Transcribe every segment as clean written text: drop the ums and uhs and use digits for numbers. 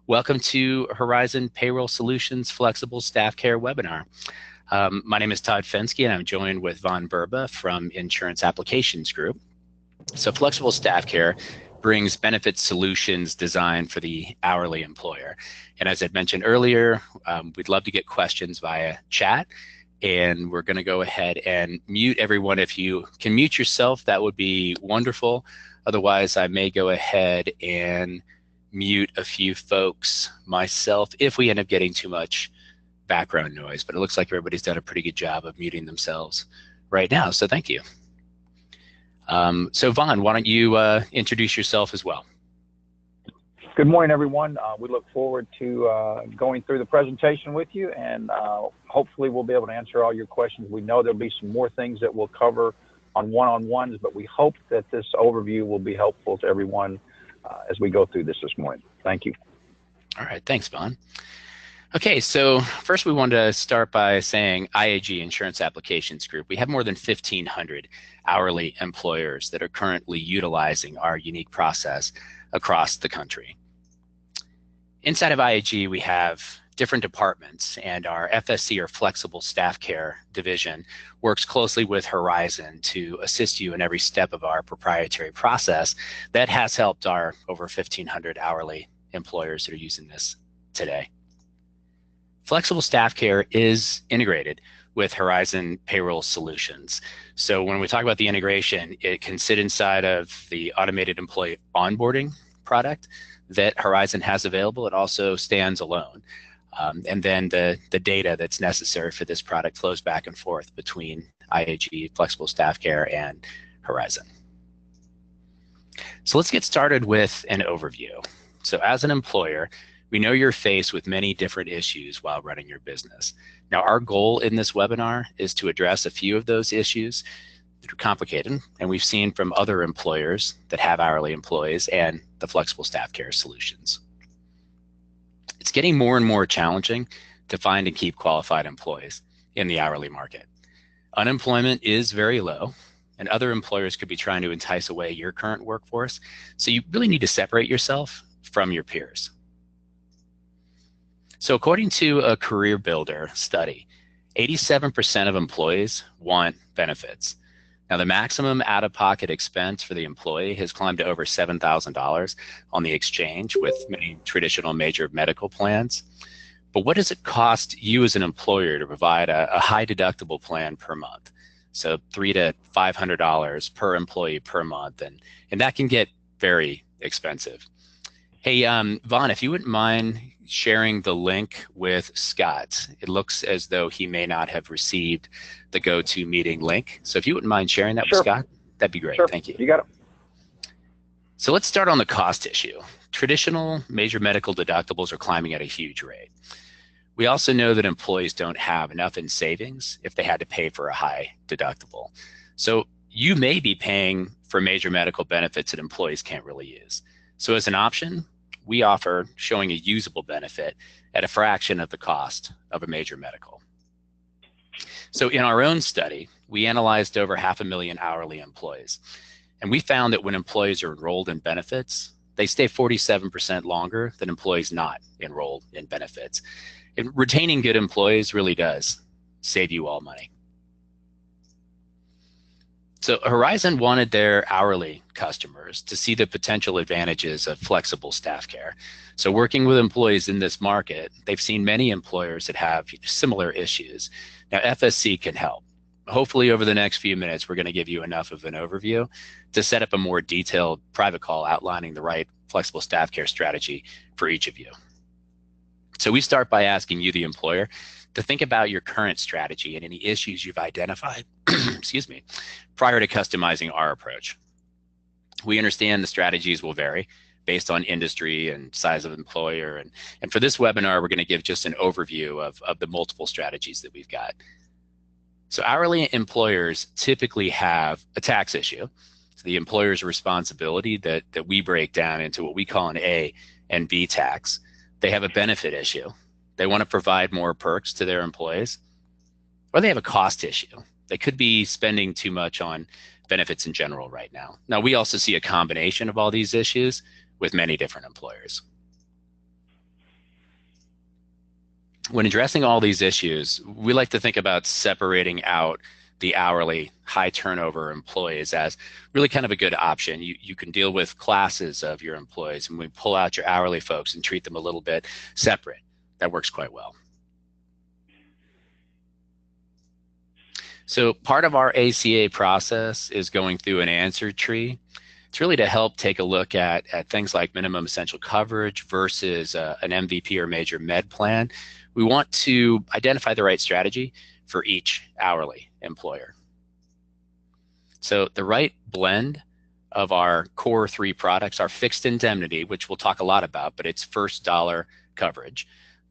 Welcome to Horizon Payroll Solutions Flexible Staff Care webinar. My name is Todd Fensky, and I'm joined with Von Burba from Insurance Applications Group. So Flexible Staff Care brings benefit solutions designed for the hourly employer. And as I mentioned earlier, we'd love to get questions via chat. And we're going to go ahead and mute everyone. If you can mute yourself, that would be wonderful. Otherwise, I may go ahead and mute a few folks myself if we end up getting too much background noise. But it looks like everybody's done a pretty good job of muting themselves right now. So thank you. So Vaughn, why don't you introduce yourself as well? Good morning, everyone. We look forward to going through the presentation with you, and hopefully we'll be able to answer all your questions. We know there'll be some more things that we'll cover on one-on-ones, but we hope that this overview will be helpful to everyone as we go through this morning. Thank you. All right, thanks, Vaughn. Okay, so first we want to start by saying IAG, Insurance Applications Group, we have more than 1,500 hourly employers that are currently utilizing our unique process across the country. Inside of IAG, we have different departments, and our FSC, or Flexible Staff Care division, works closely with Horizon to assist you in every step of our proprietary process that has helped our over 1,500 hourly employers that are using this today. Flexible Staff Care is integrated with Horizon Payroll Solutions. So when we talk about the integration, it can sit inside of the automated employee onboarding product that Horizon has available. It also stands alone. And then the data that's necessary for this product flows back and forth between IAG, Flexible Staff Care, and Horizon. So let's get started with an overview. So as an employer, we know you're faced with many different issues while running your business. Now, our goal in this webinar is to address a few of those issues that are complicated, and we've seen from other employers that have hourly employees and the Flexible Staff Care solutions. It's getting more and more challenging to find and keep qualified employees in the hourly market. Unemployment is very low, and other employers could be trying to entice away your current workforce, so you really need to separate yourself from your peers. So according to a Career Builder study, 87% of employees want benefits. Now, the maximum out-of-pocket expense for the employee has climbed to over $7,000 on the exchange with many traditional major medical plans. But what does it cost you as an employer to provide a high deductible plan per month? So $300 to $500 per employee per month, and that can get very expensive. Hey, Vaughn, if you wouldn't mind sharing the link with Scott. It looks as though he may not have received the GoToMeeting link. So if you wouldn't mind sharing that with Scott, that'd be great. Sure. Thank you. You got it. So let's start on the cost issue. Traditional major medical deductibles are climbing at a huge rate. We also know that employees don't have enough in savings if they had to pay for a high deductible. So you may be paying for major medical benefits that employees can't really use. So as an option, we offer showing a usable benefit at a fraction of the cost of a major medical. So in our own study, we analyzed over 500,000 hourly employees. And we found that when employees are enrolled in benefits, they stay 47% longer than employees not enrolled in benefits. And retaining good employees really does save you all money. So Horizon wanted their hourly customers to see the potential advantages of flexible staff care. So working with employees in this market, they've seen many employers that have similar issues. Now, FSC can help. Hopefully over the next few minutes, we're going to give you enough of an overview to set up a more detailed private call outlining the right flexible staff care strategy for each of you. So we start by asking you, the employer, to think about your current strategy and any issues you've identified, excuse me, prior to customizing our approach. We understand the strategies will vary based on industry and size of employer. And for this webinar, we're going to give just an overview of the multiple strategies that we've got. So hourly employers typically have a tax issue. So the employer's responsibility that we break down into what we call an A and B tax. They have a benefit issue. They want to provide more perks to their employees, or they have a cost issue. They could be spending too much on benefits in general right now. Now, we also see a combination of all these issues with many different employers. When addressing all these issues, we like to think about separating out the hourly high turnover employees as really kind of a good option. You can deal with classes of your employees, and we pull out your hourly folks and treat them a little bit separate. That works quite well. So part of our ACA process is going through an answer tree. It's really to help take a look at things like minimum essential coverage versus an MVP or major med plan. We want to identify the right strategy for each hourly employer. So the right blend of our core 3 products are fixed indemnity, which we'll talk a lot about, but it's first dollar coverage.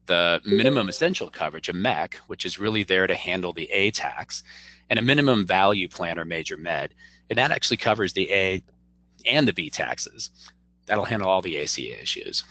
The minimum essential coverage, a MEC, which is really there to handle the A tax, and a minimum value plan or major med. And that actually covers the A and the B taxes. That'll handle all the ACA issues.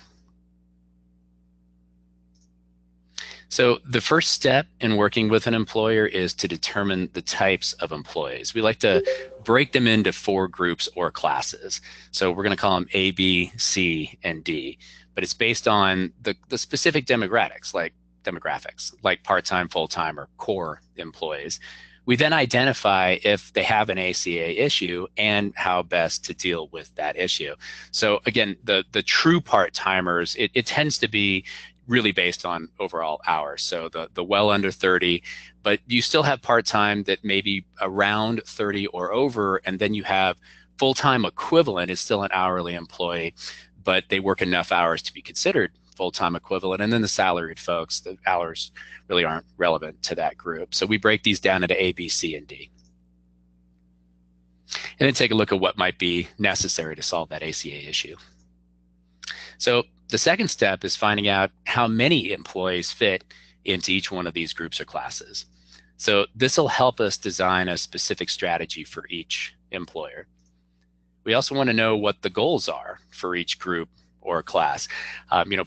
So the first step in working with an employer is to determine the types of employees. We like to break them into 4 groups or classes. So we're going to call them A, B, C, and D. But it's based on the specific demographics like part-time, full-time, or core employees. We then identify if they have an ACA issue and how best to deal with that issue. So again, the true part-timers, it tends to be really based on overall hours. So the well under 30, but you still have part-time that may be around 30 or over, and then you have full-time equivalent is still an hourly employee, but they work enough hours to be considered full-time equivalent. And then the salaried folks, the hours really aren't relevant to that group. So we break these down into A, B, C, and D. And then take a look at what might be necessary to solve that ACA issue. So the second step is finding out how many employees fit into each one of these groups or classes. So this will help us design a specific strategy for each employer. We also want to know what the goals are for each group or class.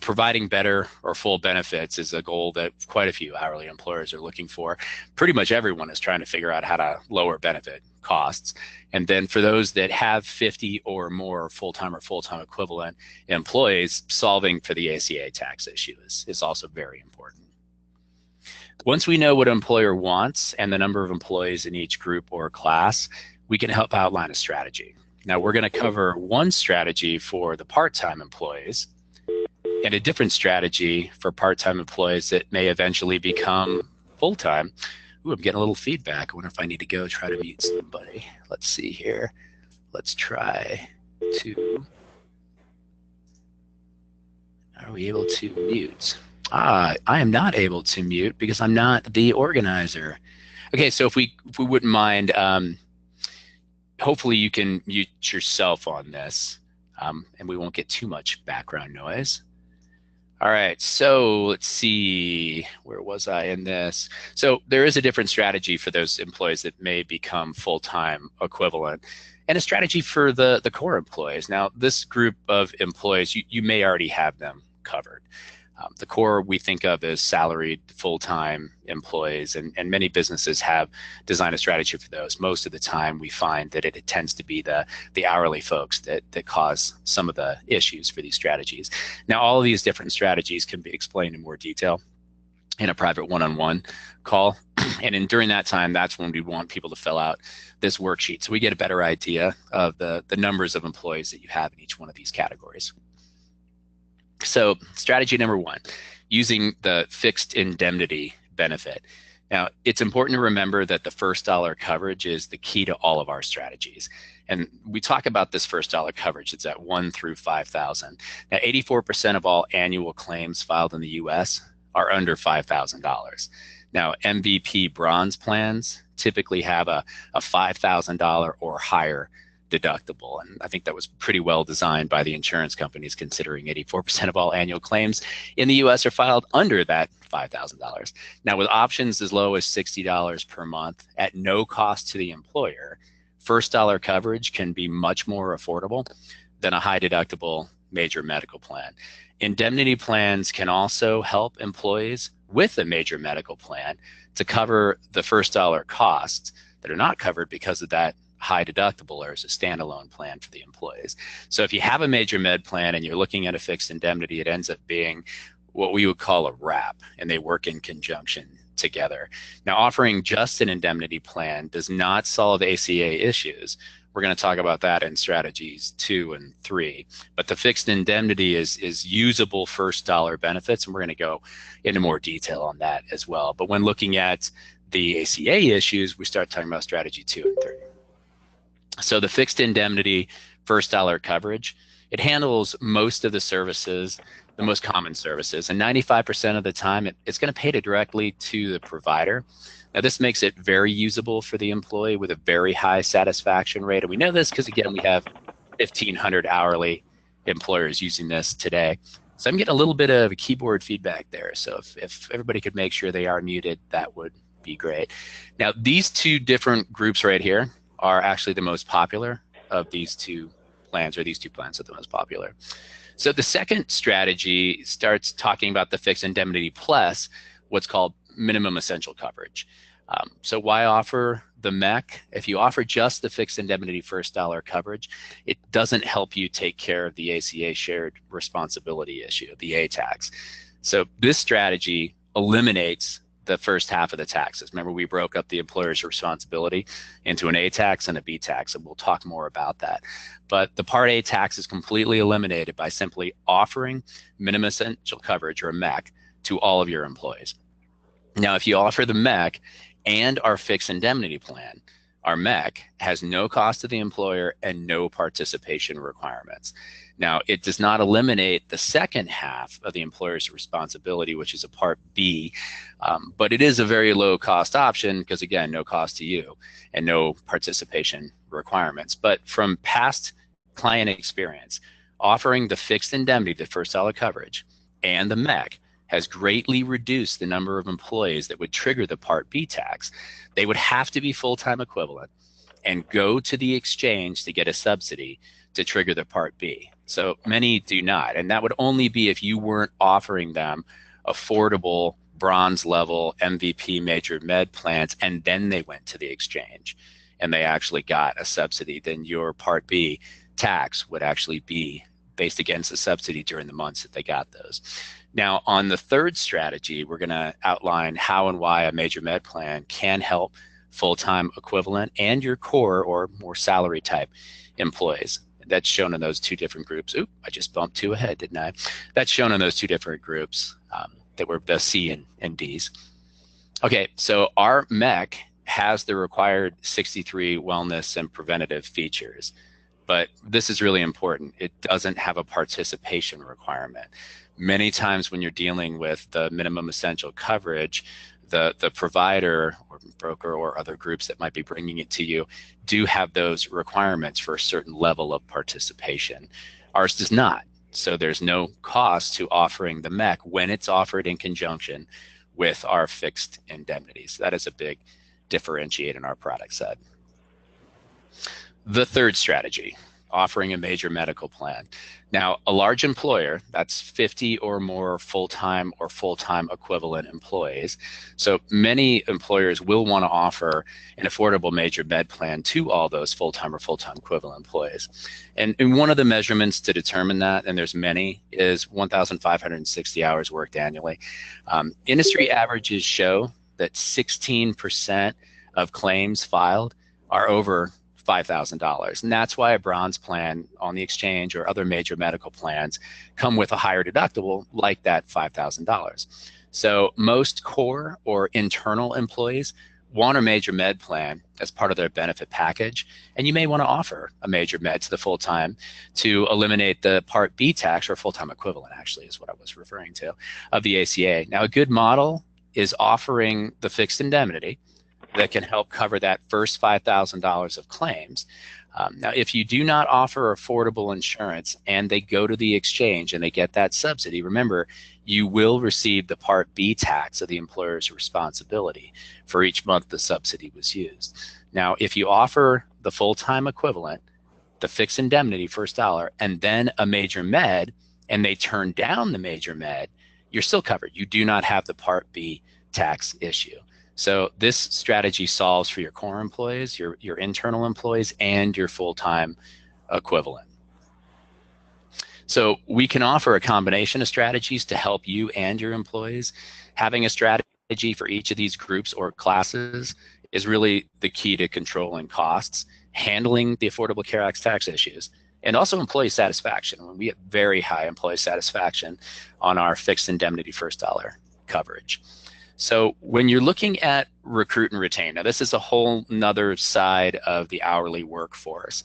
Providing better or full benefits is a goal that quite a few hourly employers are looking for. Pretty much everyone is trying to figure out how to lower benefit costs. And then for those that have 50 or more full-time or full-time equivalent employees, solving for the ACA tax issue is also very important. Once we know what an employer wants and the number of employees in each group or class, we can help outline a strategy. Now, we're going to cover one strategy for the part-time employees and a different strategy for part-time employees that may eventually become full-time. Ooh, I'm getting a little feedback. I wonder if I need to go try to mute somebody. Let's see here. Let's try to... Are we able to mute? I am not able to mute because I'm not the organizer. Okay, so if we wouldn't mind... hopefully you can mute yourself on this and we won't get too much background noise. All right, so let's see, where was I in this? So there is a different strategy for those employees that may become full-time equivalent and a strategy for the core employees. Now, this group of employees, you may already have them covered. The core we think of as salaried full-time employees, and many businesses have designed a strategy for those. Most of the time we find that it tends to be the hourly folks that cause some of the issues for these strategies. Now, all of these different strategies can be explained in more detail in a private one-on-one call. And during that time, that's when we want people to fill out this worksheet so we get a better idea of the numbers of employees that you have in each one of these categories. So strategy number 1, using the fixed indemnity benefit. Now, it's important to remember that the first dollar coverage is the key to all of our strategies. And we talk about this first dollar coverage. It's at 1 through 5,000. Now, 84% of all annual claims filed in the US are under $5,000. Now, MVP bronze plans typically have a $5,000 or higher deductible. And I think that was pretty well designed by the insurance companies, considering 84% of all annual claims in the US are filed under that $5,000. Now, with options as low as $60 per month at no cost to the employer, first dollar coverage can be much more affordable than a high deductible major medical plan. Indemnity plans can also help employees with a major medical plan to cover the first dollar costs that are not covered because of that high deductible or as a standalone plan for the employees. So if you have a major med plan and you're looking at a fixed indemnity, it ends up being what we would call a wrap, and they work in conjunction together. Now, offering just an indemnity plan does not solve ACA issues. We're going to talk about that in strategies 2 and 3. But the fixed indemnity is usable first dollar benefits, and we're going to go into more detail on that as well. But when looking at the ACA issues, we start talking about strategy 2 and 3. So the fixed indemnity first dollar coverage, it handles most of the services, the most common services, and 95% of the time it's going to pay directly to the provider. Now, this makes it very usable for the employee with a very high satisfaction rate. And we know this because, again, we have 1,500 hourly employers using this today. So I'm getting a little bit of keyboard feedback there. So if everybody could make sure they are muted, that would be great. Now, these two different groups right here are actually the most popular of these two plans, or these two plans are the most popular. So the second strategy starts talking about the fixed indemnity plus what's called minimum essential coverage. So why offer the MEC? If you offer just the fixed indemnity first dollar coverage, it doesn't help you take care of the ACA shared responsibility issue, the A tax. So this strategy eliminates the first half of the taxes. Remember, we broke up the employer's responsibility into an A tax and a B tax, and we'll talk more about that. But the Part A tax is completely eliminated by simply offering minimum essential coverage, or a MEC, to all of your employees. Now, if you offer the MEC and our fixed indemnity plan, our MEC has no cost to the employer and no participation requirements. Now, it does not eliminate the second half of the employer's responsibility, which is a Part B, but it is a very low cost option because, again, no cost to you and no participation requirements. But from past client experience, offering the fixed indemnity, the first dollar coverage, and the MEC has greatly reduced the number of employees that would trigger the Part B tax. They would have to be full-time equivalent and go to the exchange to get a subsidy to trigger the Part B. So many do not, and that would only be if you weren't offering them affordable bronze level MVP major med plans and then they went to the exchange and they actually got a subsidy. Then your Part B tax would actually be based against the subsidy during the months that they got those. Now, on the third strategy, we're going to outline how and why a major med plan can help full-time equivalent and your core or more salary type employees. That's shown in those two different groups. Oop, I just bumped 2 ahead, didn't I? That's shown in those two different groups that were the C and Ds. Okay, so our MEC has the required 63 wellness and preventative features, but this is really important. It doesn't have a participation requirement. Many times when you're dealing with the minimum essential coverage, the provider or broker or other groups that might be bringing it to you do have those requirements for a certain level of participation. Ours does not. So there's no cost to offering the MEC when it's offered in conjunction with our fixed indemnities. That is a big differentiator in our product set. The third strategy, offering a major medical plan. Now, a large employer, that's 50 or more full-time or full-time equivalent employees. So many employers will want to offer an affordable major med plan to all those full-time or full-time equivalent employees. And one of the measurements to determine that, and there's many, is 1,560 hours worked annually. Industry averages show that 16% of claims filed are over $5,000. And that's why a bronze plan on the exchange or other major medical plans come with a higher deductible like that $5,000. So most core or internal employees want a major med plan as part of their benefit package. And you may want to offer a major med to the full-time to eliminate the Part B tax, or full-time equivalent actually is what I was referring to, of the ACA. Now, a good model is offering the fixed indemnity that can help cover that first $5,000 of claims. Now, if you do not offer affordable insurance and they go to the exchange and they get that subsidy, remember, you will receive the Part B tax of the employer's responsibility for each month the subsidy was used. Now, if you offer the full-time equivalent, the fixed indemnity first dollar, and then a major med, and they turn down the major med, you're still covered. You do not have the Part B tax issue. So this strategy solves for your core employees, your internal employees, and your full-time equivalent. So we can offer a combination of strategies to help you and your employees. Having a strategy for each of these groups or classes is really the key to controlling costs, handling the Affordable Care Act tax issues, and also employee satisfaction. We get very high employee satisfaction on our fixed indemnity first dollar coverage. So when you're looking at recruit and retain, now this is a whole nother side of the hourly workforce.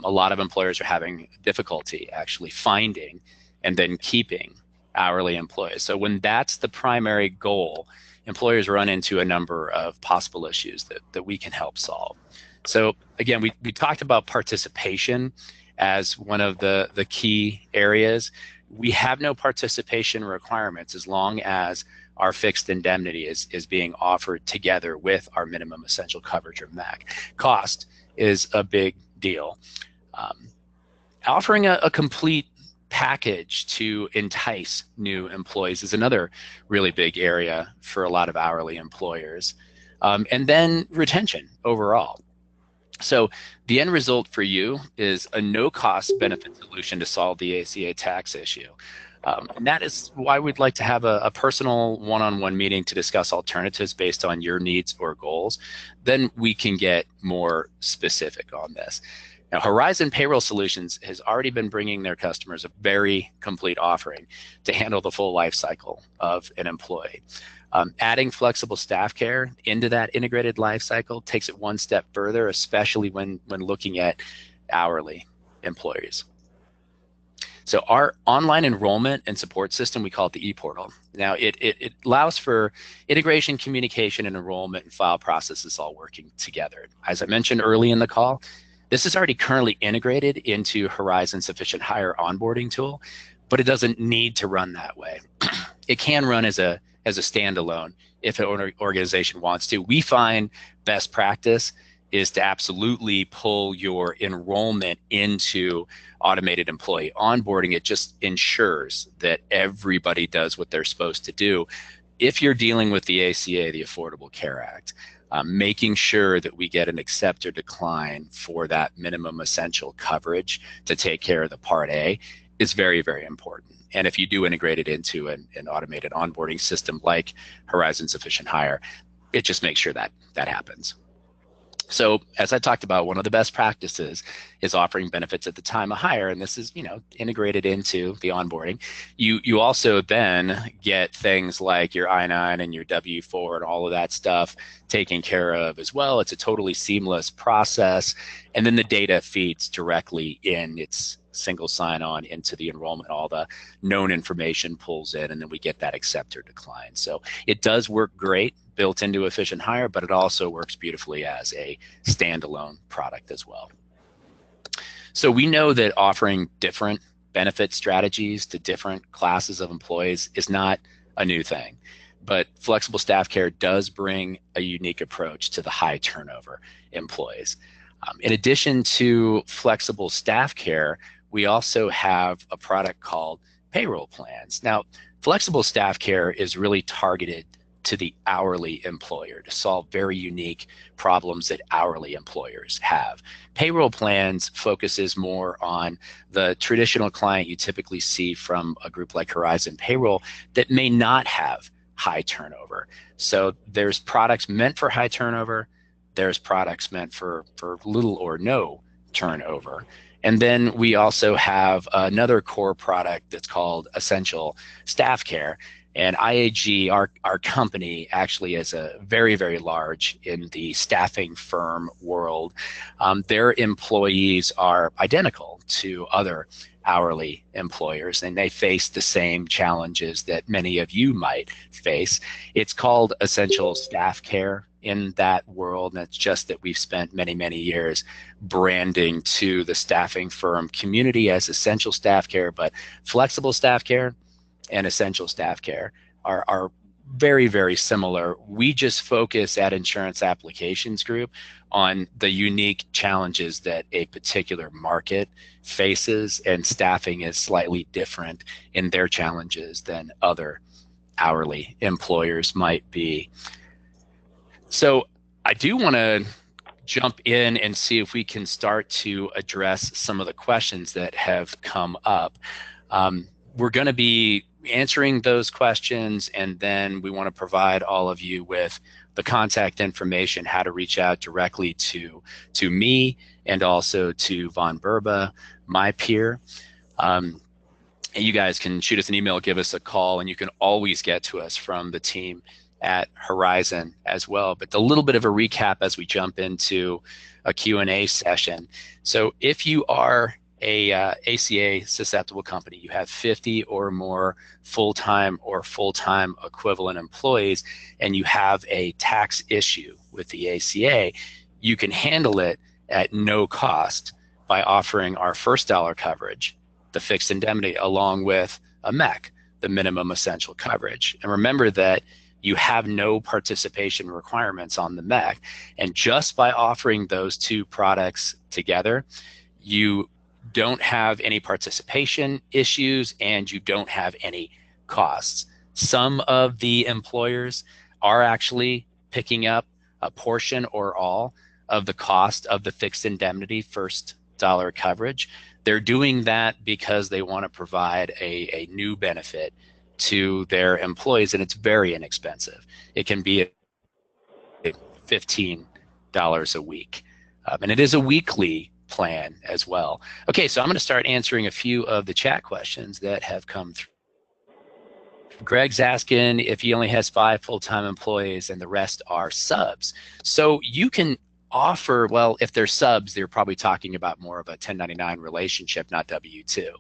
A lot of employers are having difficulty actually finding and then keeping hourly employees. So when that's the primary goal, employers run into a number of possible issues that we can help solve. So again, we talked about participation as one of the key areas. We have no participation requirements as long as our fixed indemnity is being offered together with our minimum essential coverage or MAC. Cost is a big deal. Offering a complete package to entice new employees is another really big area for a lot of hourly employers. And then retention overall. So the end result for you is a no-cost benefit solution to solve the ACA tax issue. And that is why we'd like to have a personal one-on-one meeting to discuss alternatives based on your needs or goals. Then we can get more specific on this. Now, Horizon Payroll Solutions has already been bringing their customers a very complete offering to handle the full life cycle of an employee. Adding Flexible StaffCARE into that integrated life cycle takes it one step further, especially when looking at hourly employees. So our online enrollment and support system, we call it the ePortal. Now it allows for integration, communication, and enrollment and file processes all working together. As I mentioned early in the call, this is already currently integrated into Horizon Sufficient Hire onboarding tool, but it doesn't need to run that way. It can run as a standalone if an organization wants to. We find best practice is to absolutely pull your enrollment into automated employee onboarding. It just ensures that everybody does what they're supposed to do. If you're dealing with the ACA, the Affordable Care Act, making sure that we get an accept or decline for that minimum essential coverage to take care of the Part A is very, very important. And if you do integrate it into an automated onboarding system like Horizon Sufficient Hire, it just makes sure that that happens. So as I talked about, one of the best practices is offering benefits at the time of hire, and this is, integrated into the onboarding. You also then get things like your I-9 and your W-4 and all of that stuff taken care of as well. It's a totally seamless process, and then the data feeds directly in. It's single sign-on into the enrollment. All the known information pulls in, and then we get that accept or decline. So it does work great built into Efficient Hire, but it also works beautifully as a standalone product as well. So we know that offering different benefit strategies to different classes of employees is not a new thing, but Flexible StaffCARE does bring a unique approach to the high turnover employees. In addition to Flexible StaffCARE, we also have a product called Payroll plans. Now, Flexible StaffCARE is really targeted to the hourly employer to solve very unique problems that hourly employers have. Payroll plans focuses more on the traditional client you typically see from a group like Horizon Payroll that may not have high turnover. So there's products meant for high turnover, there's products meant for little or no turnover. And then we also have another core product that's called Essential StaffCARE. And IAG, our company, actually is a very, very large in the staffing firm world. Their employees are identical to other hourly employers, and they face the same challenges that many of you might face. It's called Essential StaffCARE in that world, and it's just that we've spent many, many years branding to the staffing firm community as Essential StaffCARE, but Flexible StaffCARE and Essential StaffCARE are very, very similar. We just focus at Insurance Applications Group on the unique challenges that a particular market faces, and staffing is slightly different in their challenges than other hourly employers might be. So I do want to jump in and see if we can start to address some of the questions that have come up. We're going to be answering those questions, and then we want to provide all of you with the contact information, how to reach out directly to me and also to Von Burba, my peer. And you guys can shoot us an email, give us a call, and you can always get to us from the team at Horizon as well. But a little bit of a recap as we jump into a Q&A session. So if you are a ACA susceptible company, you have 50 or more full-time or full-time equivalent employees, and you have a tax issue with the ACA, you can handle it at no cost by offering our first dollar coverage, the fixed indemnity, along with a MEC, the minimum essential coverage. And remember that you have no participation requirements on the MEC. And just by offering those two products together, you don't have any participation issues and you don't have any costs. Some of the employers are actually picking up a portion or all of the cost of the fixed indemnity first dollar coverage. They're doing that because they want to provide a new benefit to their employees, and it's very inexpensive. It can be $15 a week, and it is a weekly plan as well. Okay, so I'm going to start answering a few of the chat questions that have come through. Greg's asking if he only has 5 full-time employees and the rest are subs. So you can offer, well, if they're subs, they're probably talking about more of a 1099 relationship, not W-2.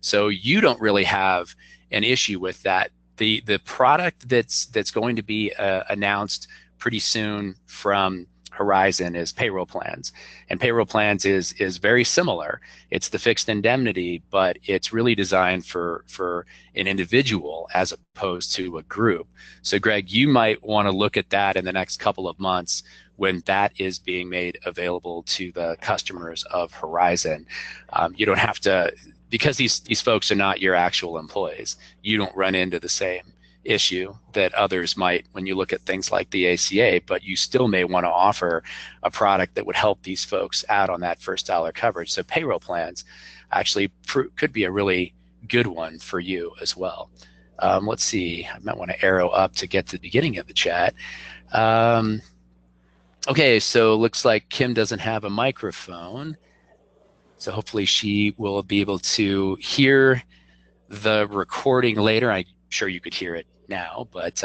So you don't really have an issue with that. The product that's going to be announced pretty soon from Horizon is payroll plans, and payroll plans is very similar. It's the fixed indemnity, but it's really designed for an individual as opposed to a group. So Greg, you might want to look at that in the next couple of months when that is being made available to the customers of Horizon. You don't have to, because these folks are not your actual employees, you don't run into the same issue that others might when you look at things like the ACA, but you still may want to offer a product that would help these folks out on that first dollar coverage. So payroll plans actually could be a really good one for you as well. Let's see, I might want to arrow up to get to the beginning of the chat. Okay, so looks like Kim doesn't have a microphone. So hopefully she will be able to hear the recording later. I'm sure you could hear it now, but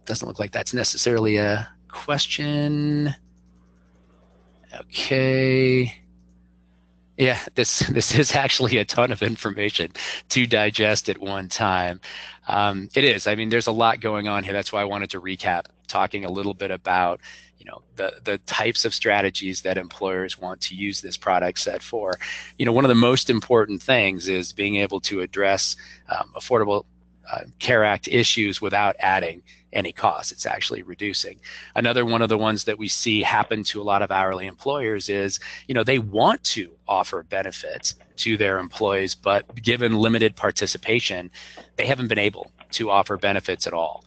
doesn't look like that's necessarily a question. Okay. Yeah, this is actually a ton of information to digest at one time. It is. I mean, there's a lot going on here. That's why I wanted to recap, talking a little bit about the types of strategies that employers want to use this product set for. One of the most important things is being able to address Affordable Care Act issues without adding any costs. It's actually reducing. Another one of the ones that we see happen to a lot of hourly employers is, they want to offer benefits to their employees, but given limited participation, they haven't been able to offer benefits at all.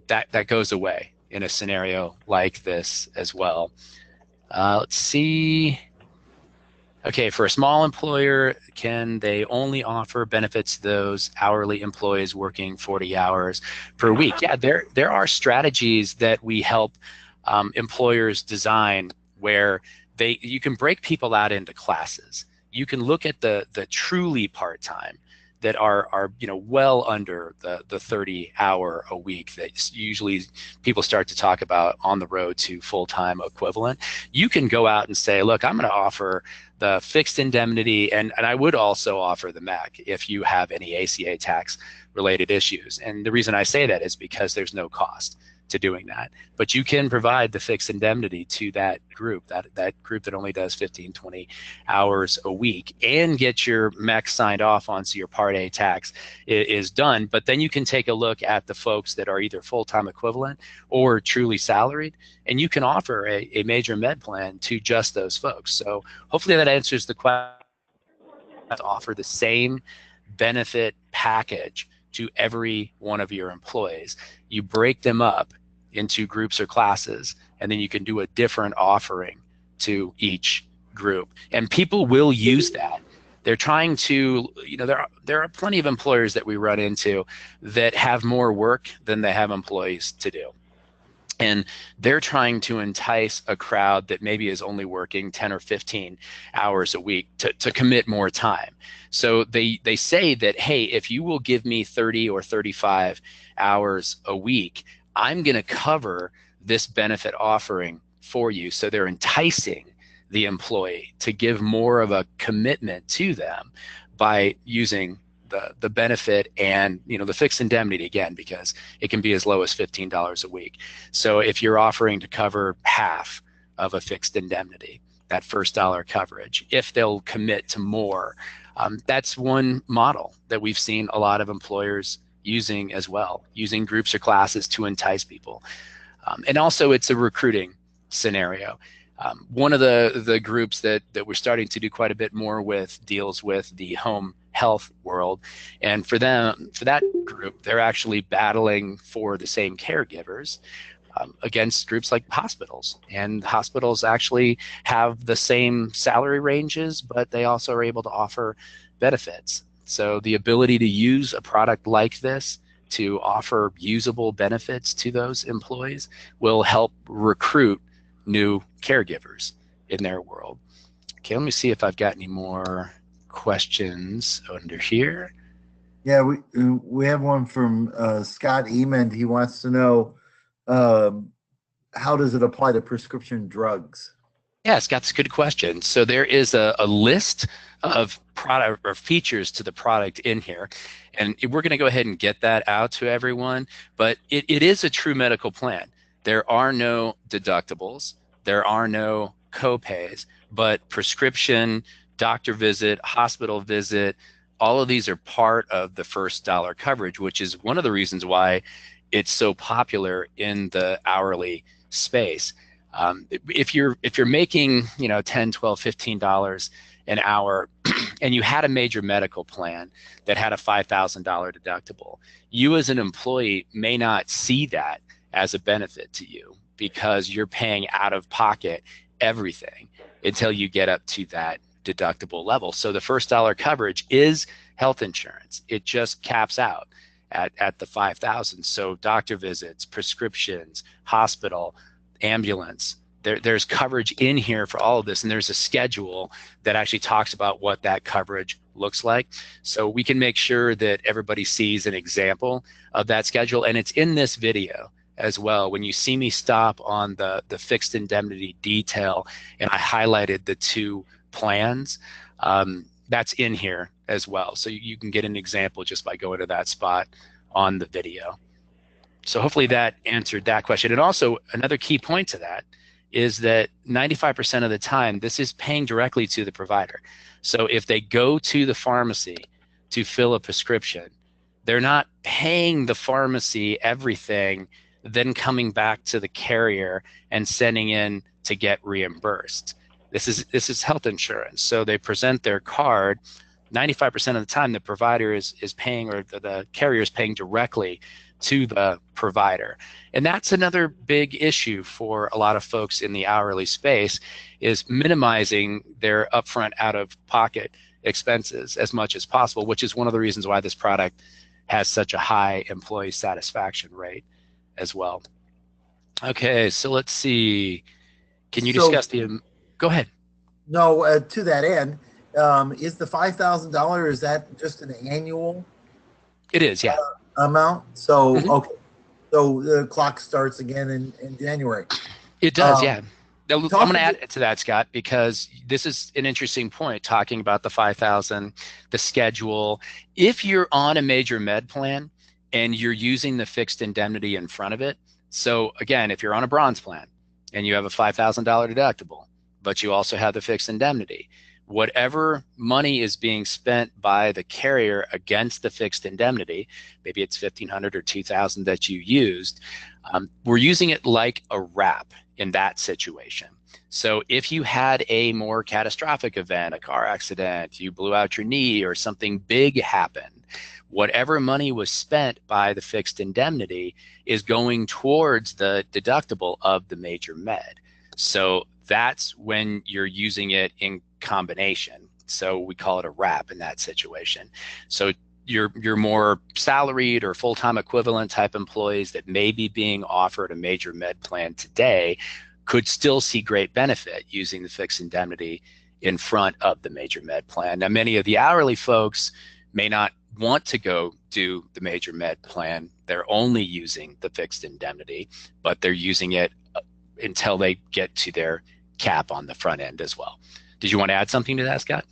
That goes away in a scenario like this as well. Let's see. Okay, for a small employer, can they only offer benefits to those hourly employees working 40 hours per week? Yeah, there are strategies that we help employers design where you can break people out into classes. You can look at the truly part-time that are well under the 30-hour a week that usually people start to talk about on the road to full-time equivalent. You can go out and say, look, I'm going to offer the fixed indemnity, and I would also offer the MEC if you have any ACA tax related issues. And the reason I say that is because there's no cost to doing that. But you can provide the fixed indemnity to that group that only does 15, 20 hours a week, and get your MEC signed off on so your Part A tax is done. But then you can take a look at the folks that are either full-time equivalent or truly salaried, and you can offer a major med plan to just those folks. So hopefully that answers the question. To offer the same benefit package to every one of your employees. You break them up into groups or classes, and then you can do a different offering to each group. And people will use that. They're trying to, there are plenty of employers that we run into that have more work than they have employees to do. And they're trying to entice a crowd that maybe is only working 10 or 15 hours a week to commit more time. So they say that, hey, if you will give me 30 or 35 hours a week, I'm going to cover this benefit offering for you. So they're enticing the employee to give more of a commitment to them by using the benefit and the fixed indemnity, again, because it can be as low as $15 a week. So if you're offering to cover half of a fixed indemnity, that first dollar coverage, if they'll commit to more, that's one model that we've seen a lot of employers using as well, using groups or classes to entice people. And also it's a recruiting scenario. One of the groups that we're starting to do quite a bit more with deals with the home health world. And for that group, they're actually battling for the same caregivers against groups like hospitals. And hospitals actually have the same salary ranges, but they also are able to offer benefits. So the ability to use a product like this to offer usable benefits to those employees will help recruit new caregivers in their world. Okay, let me see if I've got any more questions under here. Yeah, we have one from Scott Emond. He wants to know, how does it apply to prescription drugs? Yeah, Scott's a good question. So there is a list of product or features to the product in here, and we're going to go ahead and get that out to everyone. But it is a true medical plan. There are no deductibles. There are no copays, but prescription, doctor visit, hospital visit, all of these are part of the first dollar coverage, which is one of the reasons why it's so popular in the hourly space. If you're making, $10, $12, $15 an hour and you had a major medical plan that had a $5,000 deductible, you as an employee may not see that as a benefit to you because you're paying out of pocket everything until you get up to that deductible level. So the first dollar coverage is health insurance. It just caps out at the 5,000. So doctor visits, prescriptions, hospital, ambulance, there's coverage in here for all of this. And there's a schedule that actually talks about what that coverage looks like. So we can make sure that everybody sees an example of that schedule. And it's in this video as well. When you see me stop on the fixed indemnity detail and I highlighted the two plans, that's in here as well. So you can get an example just by going to that spot on the video. So hopefully that answered that question. And also another key point to that is that 95% of the time, this is paying directly to the provider. So if they go to the pharmacy to fill a prescription, they're not paying the pharmacy everything, then coming back to the carrier and sending in to get reimbursed. This is health insurance. So they present their card. 95% of the time, the provider is paying, or the carrier is paying directly to the provider. And that's another big issue for a lot of folks in the hourly space, is minimizing their upfront out-of-pocket expenses as much as possible, which is one of the reasons why this product has such a high employee satisfaction rate as well. Okay, so let's see. Can you discuss the... Go ahead. No, to that end, is the $5,000, is that just an annual? It is, yeah. Amount? So, okay. So the clock starts again in January. It does, yeah. I'm going to add to that, Scott, because this is an interesting point, talking about the 5,000, the schedule. If you're on a major med plan and you're using the fixed indemnity in front of it, so again, if you're on a bronze plan and you have a $5,000 deductible, but you also have the fixed indemnity, whatever money is being spent by the carrier against the fixed indemnity, maybe it's $1,500 or $2,000 that you used, we're using it like a wrap in that situation. So if you had a more catastrophic event, a car accident, you blew out your knee or something big happened, whatever money was spent by the fixed indemnity is going towards the deductible of the major med. So that's when you're using it in combination. So we call it a wrap in that situation. So your more salaried or full-time equivalent type employees that may be being offered a major med plan today could still see great benefit using the fixed indemnity in front of the major med plan. Now, many of the hourly folks may not want to go do the major med plan. They're only using the fixed indemnity, but they're using it until they get to their cap on the front end as well. Did you want to add something to that, Scott?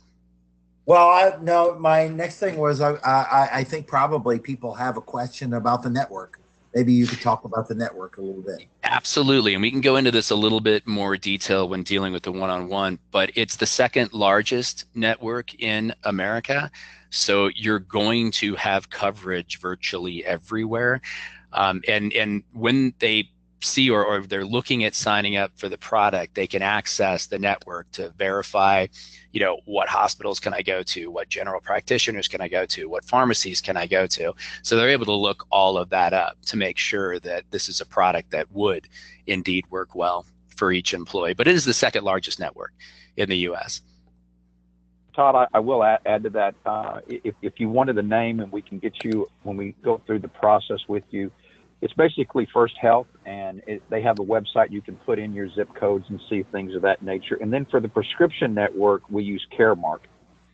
Well, no, my next thing was I think probably people have a question about the network. Maybe you could talk about the network a little bit. Absolutely. And we can go into this a little bit more detail when dealing with the one-on-one, but it's the second largest network in America. So you're going to have coverage virtually everywhere. And when they see or they're looking at signing up for the product, they can access the network to verify, what hospitals can I go to, what general practitioners can I go to, what pharmacies can I go to. So they're able to look all of that up to make sure that this is a product that would indeed work well for each employee. But it is the second largest network in the U.S. Todd, I will add to that. If you wanted the name, and we can get you when we go through the process with you, it's basically First Health, and they have a website you can put in your zip codes and see things of that nature. And then for the prescription network, we use Caremark,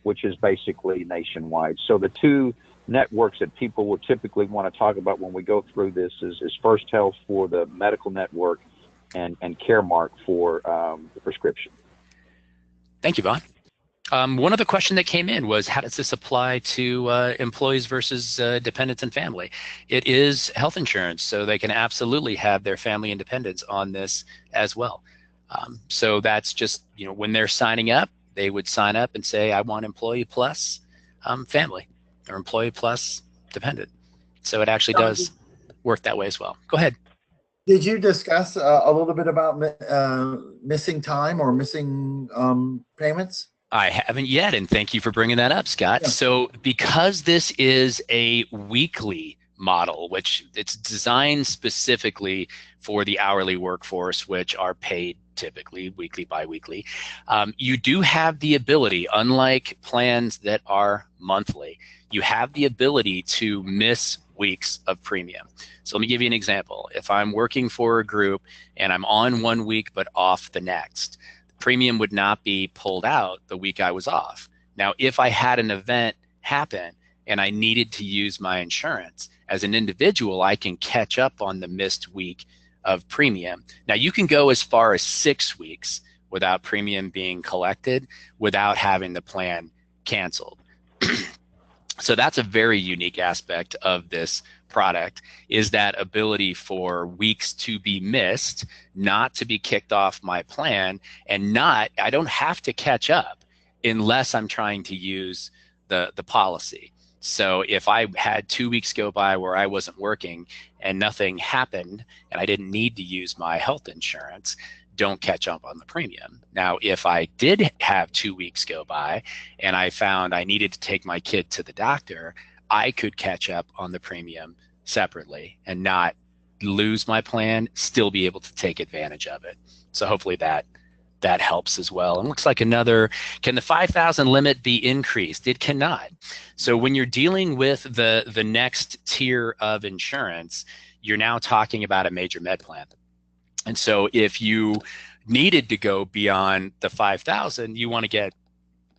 which is basically nationwide. So the two networks that people will typically want to talk about when we go through this is First Health for the medical network and Caremark for the prescription. Thank you, Vaughn. One other question that came in was, how does this apply to employees versus dependents and family? It is health insurance, so they can absolutely have their family and dependents on this as well. So that's just, when they're signing up, they would sign up and say, I want employee plus family, or employee plus dependent. So it actually does work that way as well. Go ahead. Did you discuss a little bit about missing time or missing payments? I haven't yet, and thank you for bringing that up, Scott. Yeah. So because this is a weekly model, which it's designed specifically for the hourly workforce, which are paid typically weekly, bi-weekly, you do have the ability, unlike plans that are monthly, you have the ability to miss weeks of premium. So let me give you an example. If I'm working for a group and I'm on 1 week but off the next, premium would not be pulled out the week I was off. Now, if I had an event happen and I needed to use my insurance, as an individual, I can catch up on the missed week of premium. Now, you can go as far as 6 weeks without premium being collected without having the plan canceled. So that's a very unique aspect of this product, is that ability for weeks to be missed, not to be kicked off my plan, and I don't have to catch up unless I'm trying to use the policy. So if I had 2 weeks go by where I wasn't working and nothing happened and I didn't need to use my health insurance, don't catch up on the premium. Now, if I did have 2 weeks go by and I found I needed to take my kid to the doctor, I could catch up on the premium separately and not lose my plan, still be able to take advantage of it. So hopefully that helps as well. And looks like another, can the 5,000 limit be increased? It cannot. So when you're dealing with the next tier of insurance, you're now talking about a major med plan. And so if you needed to go beyond the 5,000, you want to get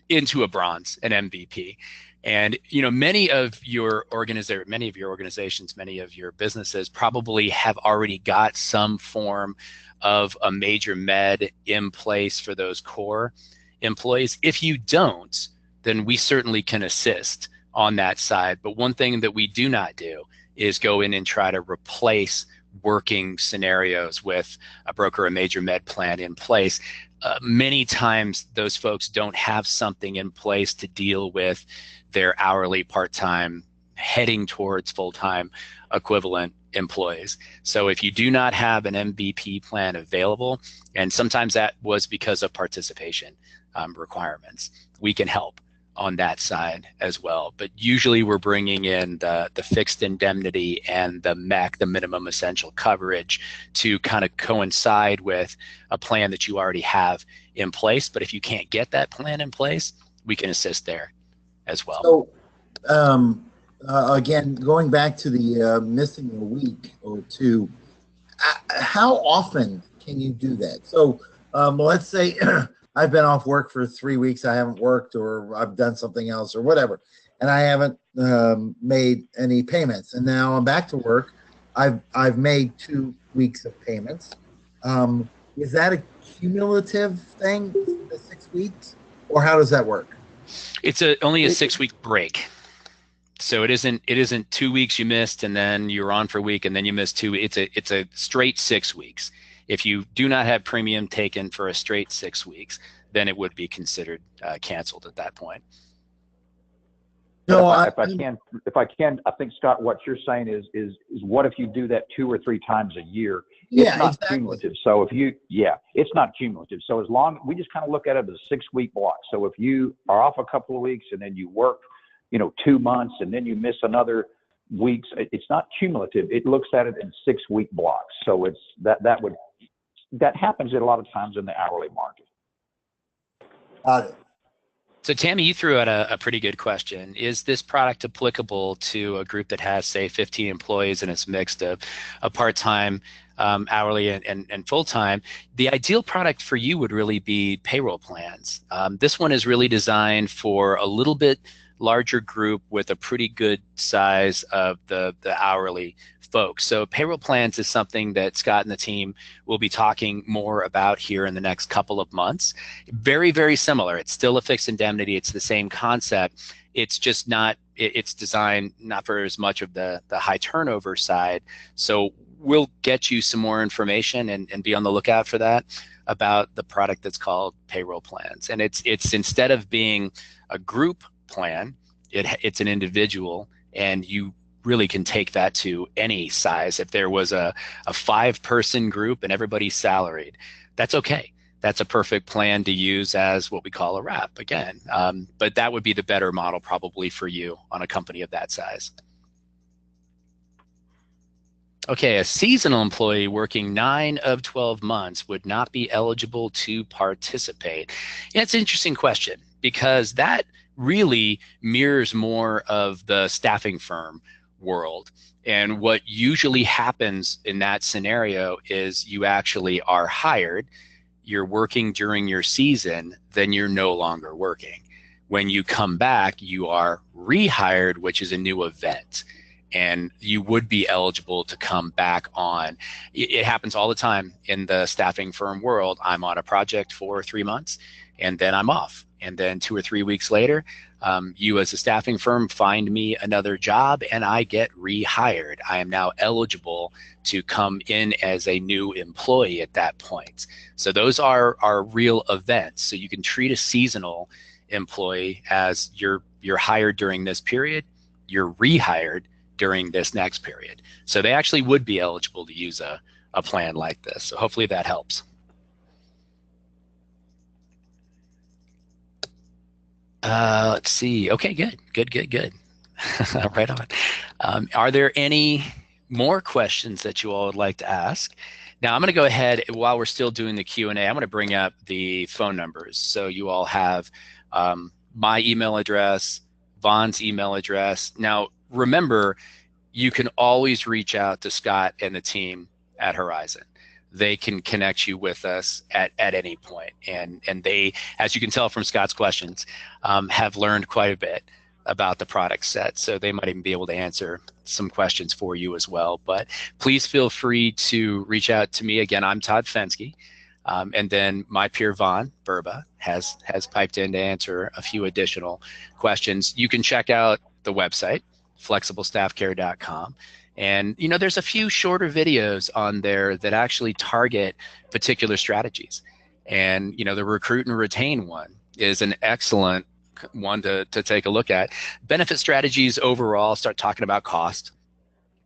into a bronze, an MVP. And many of your organizations, many of your businesses probably have already got some form of a major med in place for those core employees. If you don't, then we certainly can assist on that side. But one thing that we do not do is go in and try to replace working scenarios with a broker, a major med plan in place. Many times those folks don't have something in place to deal with their hourly, part-time, heading towards full-time equivalent employees. So if you do not have an MVP plan available, and sometimes that was because of participation requirements, we can help on that side as well. But usually we're bringing in the fixed indemnity and the MEC, the minimum essential coverage, to kind of coincide with a plan that you already have in place. But if you can't get that plan in place, we can assist there as well. So, again, going back to the missing a week or two, how often can you do that? So, let's say I've been off work for 3 weeks, I haven't worked, or I've done something else or whatever, and I haven't made any payments, and now I'm back to work. I've made 2 weeks of payments. Is that a cumulative thing, the 6 weeks, or how does that work? It's only a 6-week break. So it isn't 2 weeks you missed and then you're on for a week and then you missed 2. It's a straight 6 weeks. If you do not have premium taken for a straight 6 weeks, then it would be considered canceled at that point. No, if I can, I think, Scott, what you're saying is what if you do that 2 or 3 times a year? It's not exactly. Cumulative. So it's not cumulative. So as long, we just kind of look at it as a 6-week block. So if you are off a couple of weeks and then you work, 2 months and then you miss another weeks, it's not cumulative. It looks at it in 6-week blocks. So it's that happens a lot of times in the hourly market. Got it. So Tammy, you threw out a pretty good question. Is this product applicable to a group that has, say, 15 employees and it's mixed of a part-time, hourly, and full-time? The ideal product for you would really be payroll plans. This one is really designed for a little bit larger group with a pretty good size of the hourly folks. So payroll plans is something that Scott and the team will be talking more about here in the next couple of months. Very, very similar. It's still a fixed indemnity. It's the same concept. It's just not, it's designed not for as much of the high turnover side. So we'll get you some more information and be on the lookout for that about the product that's called payroll plans. And it's instead of being a group plan, it's an individual, and you really can take that to any size. If there was a 5-person group and everybody's salaried, that's okay. That's a perfect plan to use as what we call a wrap again. But that would be the better model probably for you on a company of that size. Okay, a seasonal employee working 9 of 12 months would not be eligible to participate. Yeah, it's an interesting question because that really mirrors more of the staffing firm world. And what usually happens in that scenario is you actually are hired, you're working during your season, then you're no longer working. When you come back, you are rehired, which is a new event. And you would be eligible to come back on. It happens all the time in the staffing firm world. I'm on a project for 3 months and then I'm off. And then 2 or 3 weeks later, you as a staffing firm find me another job and I get rehired. I am now eligible to come in as a new employee at that point. So those are real events. So you can treat a seasonal employee as you're hired during this period, you're rehired during this next period. So they actually would be eligible to use a plan like this. So hopefully that helps. Let's see. Okay, good. Right on. Are there any more questions that you all would like to ask? Now I'm going to go ahead while we're still doing the Q&A. I'm going to bring up the phone numbers. So you all have my email address, Vaughn's email address. Now remember, you can always reach out to Scott and the team at Horizon. They can connect you with us at any point. And they, as you can tell from Scott's questions, have learned quite a bit about the product set. So they might even be able to answer some questions for you as well. But please feel free to reach out to me. Again, I'm Todd Fensky. And then my peer Vaughn Burba has piped in to answer a few additional questions. You can check out the website, flexiblestaffcare.com. And, there's a few shorter videos on there that actually target particular strategies. And, the recruit and retain one is an excellent one to take a look at. Benefit strategies overall start talking about cost,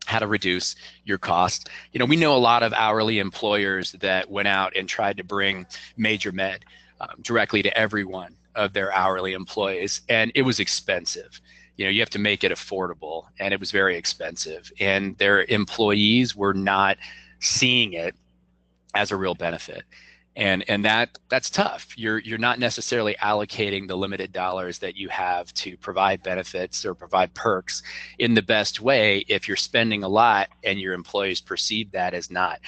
how to reduce your cost. We know a lot of hourly employers that went out and tried to bring Major Med directly to every one of their hourly employees, and it was expensive. You have to make it affordable, and it was very expensive, and their employees were not seeing it as a real benefit. And that's tough. You're not necessarily allocating the limited dollars that you have to provide benefits or provide perks in the best way if you're spending a lot and your employees perceive that as not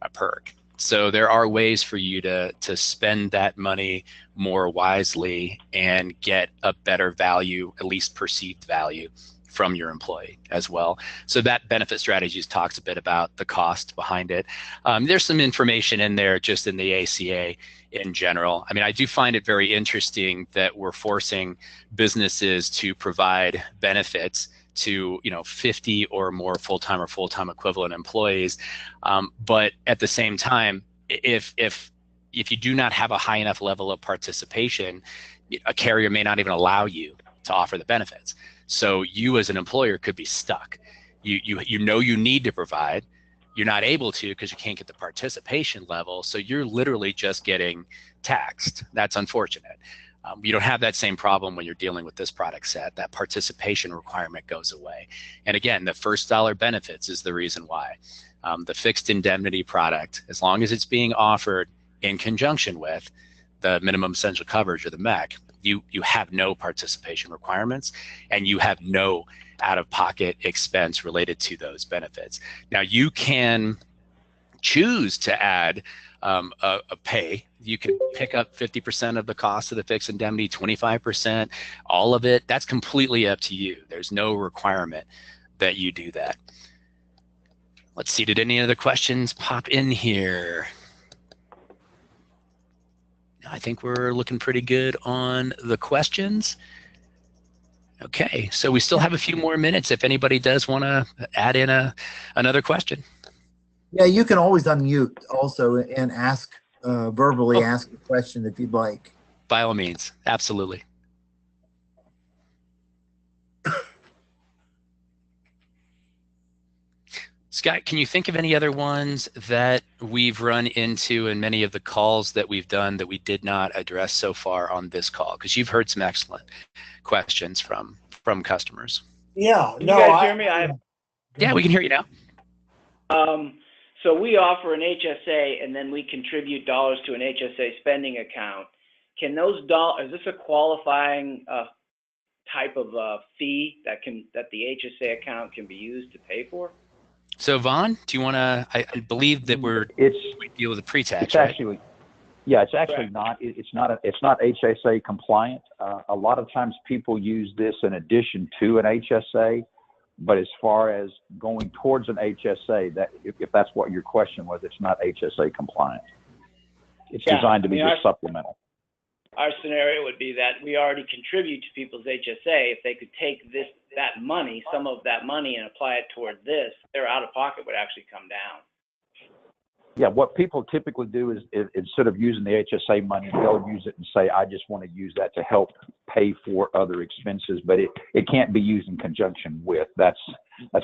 a perk. So there are ways for you to spend that money more wisely and get a better value, at least perceived value, from your employee as well. So that benefit strategies talks a bit about the cost behind it. There's some information in there just in the ACA in general. I mean, I do find it very interesting that we're forcing businesses to provide benefits to 50 or more full-time or full-time equivalent employees, but at the same time, if you do not have a high enough level of participation, a carrier may not even allow you to offer the benefits. So you as an employer could be stuck. You know you need to provide, you're not able to because you can't get the participation level. So you're literally just getting taxed. That's unfortunate. You don't have that same problem when you're dealing with this product set. That participation requirement goes away. And again, the first dollar benefits is the reason why. The fixed indemnity product, as long as it's being offered in conjunction with the minimum essential coverage or the MEC, you have no participation requirements and you have no out-of-pocket expense related to those benefits. Now you can choose to add a pay. You can pick up 50% of the cost of the fixed indemnity, 25%, all of it. That's completely up to you. There's no requirement that you do that. Let's see, did any other questions pop in here? I think we're looking pretty good on the questions. Okay, so we still have a few more minutes if anybody does want to add in another question. Yeah, you can always unmute also and ask verbally ask a question if you'd like. By all means, absolutely. Scott, can you think of any other ones that we've run into in many of the calls that we've done that we did not address so far on this call? Because you've heard some excellent questions from customers. Yeah. Can you guys hear me? Yeah, we can hear you now. So we offer an HSA and then we contribute dollars to an HSA spending account. Can those dollars, is this a qualifying type of fee that the HSA account can be used to pay for? So Vaughn, do you want to? I believe that we deal with the pre-tax. It's actually, yeah, it's actually not. It's not HSA compliant. A lot of times people use this in addition to an HSA, but as far as going towards an HSA, that if that's what your question was, it's not HSA compliant. It's designed to be just supplemental. Our scenario would be that we already contribute to people's HSA. If they could take that money, some of that money, and apply it toward this, their out-of-pocket would actually come down. Yeah, what people typically do is instead of using the HSA money, they'll use it and say, I just want to use that to help pay for other expenses, but it can't be used in conjunction with. That's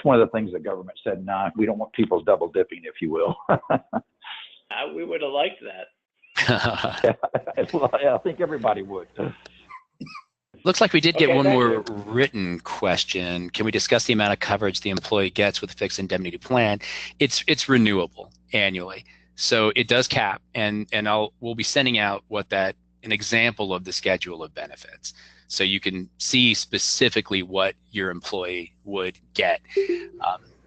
one of the things the government said, nah, we don't want people double dipping, if you will. We would have liked that. I think everybody would. Looks like we did get one more written question. Can we discuss the amount of coverage the employee gets with a fixed indemnity plan? It's renewable annually, so it does cap, and we'll be sending out an example of the schedule of benefits, so you can see specifically what your employee would get.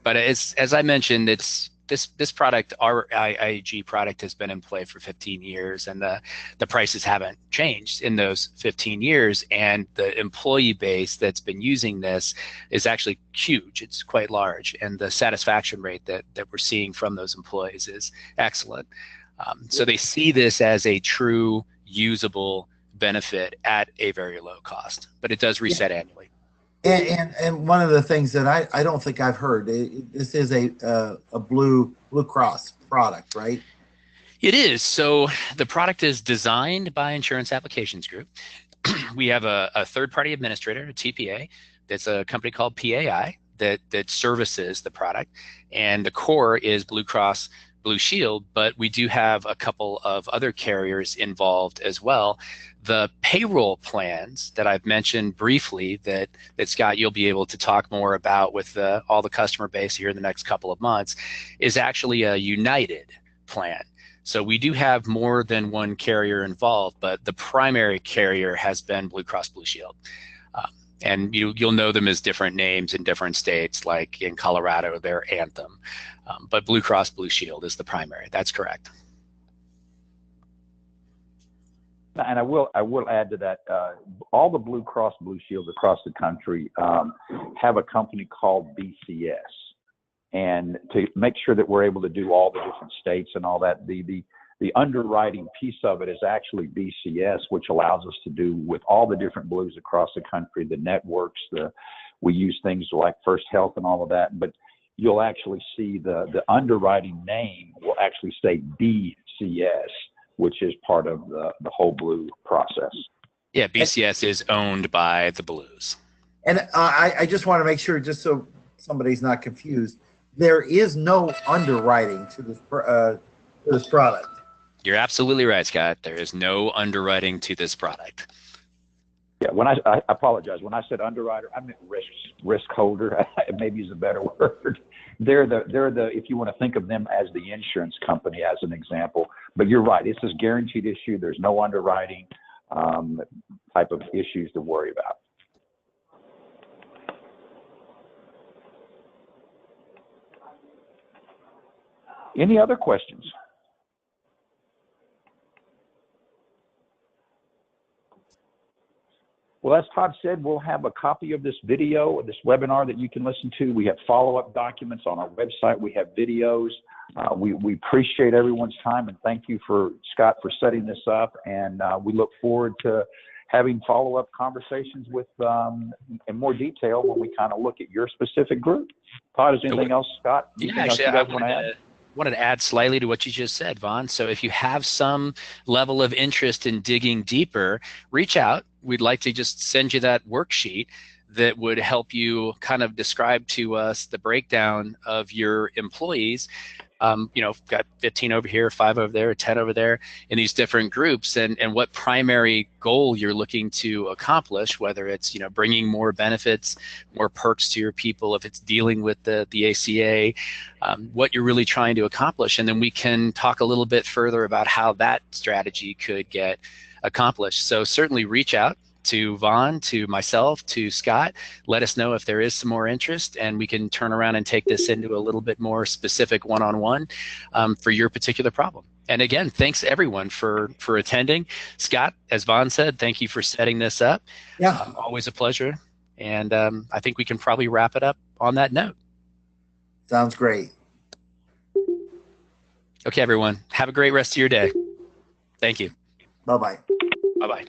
But as I mentioned, this product, our IAG product, has been in play for 15 years, and the prices haven't changed in those 15 years. And the employee base that's been using this is actually huge. It's quite large, and the satisfaction rate that we're seeing from those employees is excellent. So they see this as a true usable benefit at a very low cost, but it does reset annually. And one of the things that I don't think I've heard, this is a Blue Cross product, right? It is. So the product is designed by Insurance Applications Group. We have a third-party administrator, a TPA, that's a company called PAI that services the product, and the core is Blue Cross Blue Shield, but we do have a couple of other carriers involved as well. The payroll plans that I've mentioned briefly that Scott, you'll be able to talk more about with all the customer base here in the next couple of months, is actually a United plan. So we do have more than one carrier involved, but the primary carrier has been Blue Cross Blue Shield. And you'll know them as different names in different states, like in Colorado, they're Anthem. But Blue Cross Blue Shield is the primary. That's correct. And I will add to that, all the Blue Cross Blue Shields across the country have a company called BCS. And to make sure that we're able to do all the different states and all that, the underwriting piece of it is actually BCS, which allows us to do with all the different Blues across the country, the networks, we use things like First Health and all of that, but you'll actually see the underwriting name will actually say BCS, which is part of the whole Blue process. Yeah, BCS is owned by the Blues. And I just want to make sure, just so somebody's not confused, there is no underwriting to this product. You're absolutely right, Scott. There is no underwriting to this product. Yeah, when I apologize. When I said underwriter, I meant risk holder. Maybe is a better word. They're the if you want to think of them as the insurance company as an example. But you're right. It's this guaranteed issue. There's no underwriting type of issues to worry about. Any other questions? Well, as Todd said, we'll have a copy of this video, this webinar that you can listen to. We have follow-up documents on our website. We have videos. We appreciate everyone's time, and thank you Scott for setting this up. And we look forward to having follow-up conversations with in more detail when we kind of look at your specific group. Todd, is anything else, Scott? Yeah, actually, I wanted to add slightly to what you just said, Vaughn. So if you have some level of interest in digging deeper, reach out. We'd like to just send you that worksheet that would help you kind of describe to us the breakdown of your employees. Got 15 over here, 5 over there, 10 over there in these different groups, and what primary goal you're looking to accomplish, whether it's, bringing more benefits, more perks to your people, if it's dealing with the ACA, what you're really trying to accomplish. And then we can talk a little bit further about how that strategy could get accomplished. So certainly reach out to Vaughn, to myself, to Scott. Let us know if there is some more interest, and we can turn around and take this into a little bit more specific one-on-one for your particular problem. And again, thanks everyone for attending. Scott, as Vaughn said, thank you for setting this up. Yeah. Always a pleasure. And I think we can probably wrap it up on that note. Sounds great. Okay, everyone. Have a great rest of your day. Thank you. Bye-bye. Bye-bye.